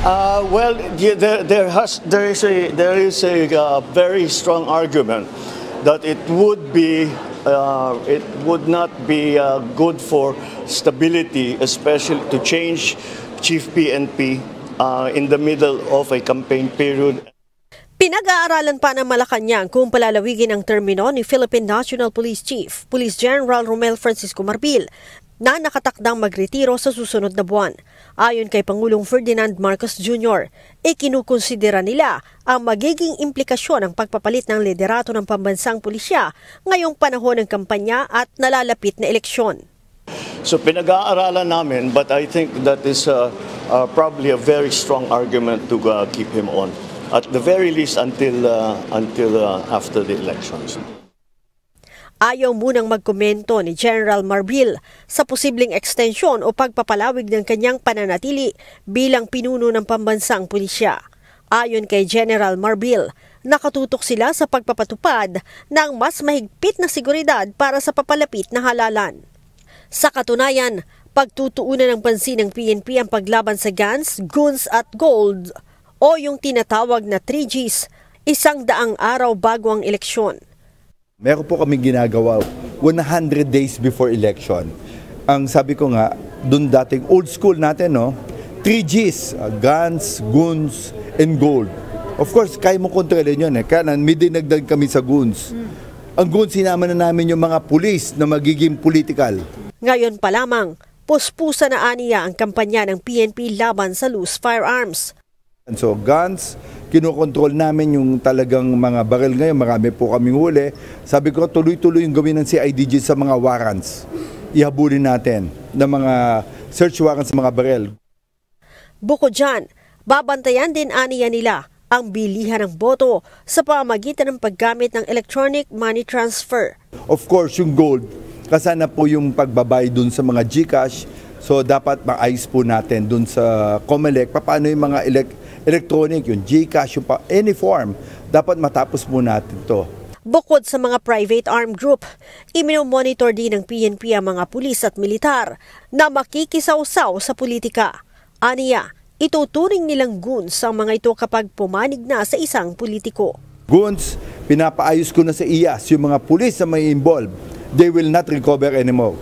Well, yeah, there is a very strong argument that it would not be good for stability, especially to change Chief PNP in the middle of a campaign period. Pinag-aaralan pa ng Malacanang kung palalawigin ang termino ni Philippine National Police Chief, Police General Romel Francisco Marbil, na nakatakdang magretiro sa susunod na buwan. Ayon kay Pangulong Ferdinand Marcos Jr., ikinukonsidera nila ang magiging implikasyon ng pagpapalit ng liderato ng pambansang pulisya ngayong panahon ng kampanya at nalalapit na eleksyon. So pinag-aaralan namin, but I think that is probably a very strong argument to keep him on. At the very least until after the elections. Ayaw munang magkomento ni General Marbil sa posibleng ekstensyon o pagpapalawig ng kanyang pananatili bilang pinuno ng pambansang pulisya. Ayon kay General Marbil, nakatutok sila sa pagpapatupad ng mas mahigpit na seguridad para sa papalapit na halalan. Sa katunayan, pagtutuunan ng pansin ng PNP ang paglaban sa guns, goons at gold o yung tinatawag na 3Gs, 100 araw bago ang eleksyon. Meron po kami ginagawa 100 days before election. Ang sabi ko nga, dun dating old school natin, no? 3Gs, guns, goons, and gold. Of course, kaya mo kontrolin yun. Kaya may dinagdag kami sa goons. Ang goons, sinama na namin yung mga pulis na magiging political. Ngayon pa lamang, puspusa na aniya ang kampanya ng PNP laban sa loose firearms. So guns, kinokontrol namin yung talagang mga baril ngayon. Marami po kaming huli. Sabi ko, tuloy-tuloy yung gawin ng CIDG sa mga warrants. Ihabulin natin ng mga search warrants sa mga baril. Bukod dyan, babantayan din aniya nila ang bilihan ng boto sa pamamagitan ng paggamit ng electronic money transfer. Of course, yung gold, kasana po yung pagbabay dun sa mga GCash. So dapat maayos po natin dun sa COMELEC. Paano yung mga electronic, yung GCash, yung any form, dapat matapos po natin to. Bukod sa mga private armed group, imino-monitor din ng PNP ang mga pulis at militar na makikisawsaw sa politika. Aniya, ituturing nilang goons ang mga ito kapag pumanig na sa isang politiko. Goons, pinapaayos ko na sa IAS, yung mga pulis na may involved, they will not recover anymore.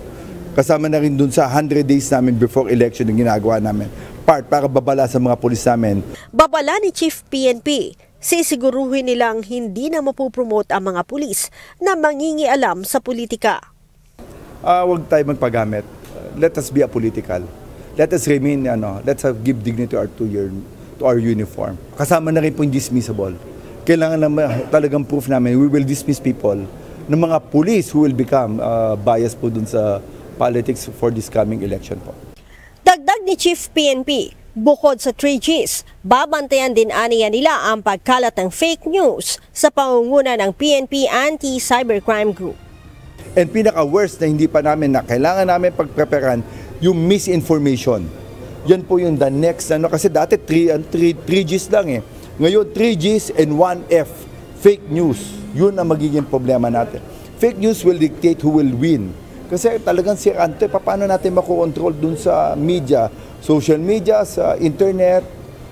Kasama na rin dun sa 100 days namin before election yung ginagawa namin. Para babala sa mga pulis namin. Babala ni Chief PNP, sisiguruhin nilang hindi na mapupromote ang mga pulis na mangingialam sa politika. Huwag tayo magpagamit. Let us be apolitical. Let us remain, let's give dignity to our uniform. Kasama na rin po yung dismissible. Kailangan naman talagang proof namin, we will dismiss people ng mga pulis who will become biased po dun sa politics for this coming election po. Dagdag ni Chief PNP, bukod sa 3Gs, babantayan din aniya nila ang pagkalat ng fake news sa pangunguna ng PNP Anti-Cybercrime Group. And pinaka-worst na hindi pa namin na kailangan namin pagpreparan yung misinformation. Yan po yung the next, kasi dati 3Gs lang eh. Ngayon 3Gs and 1F, fake news. Yun ang magiging problema natin. Fake news will dictate who will win. Kasi talagang sirante, paano natin makokontrol dun sa media, social media, sa internet,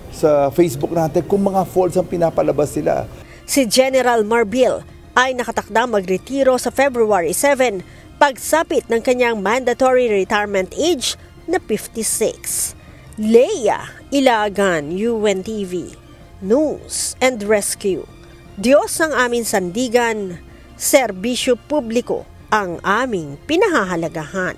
sa Facebook natin, kung mga false ang pinapalabas sila. Si General Marbil ay nakatakdang magretiro sa February 7, pagsapit ng kanyang mandatory retirement age na 56. Leia Ilagan, UNTV, News and Rescue. Diyos ang aming sandigan, serbisyo publiko ang aming pinahahalagahan.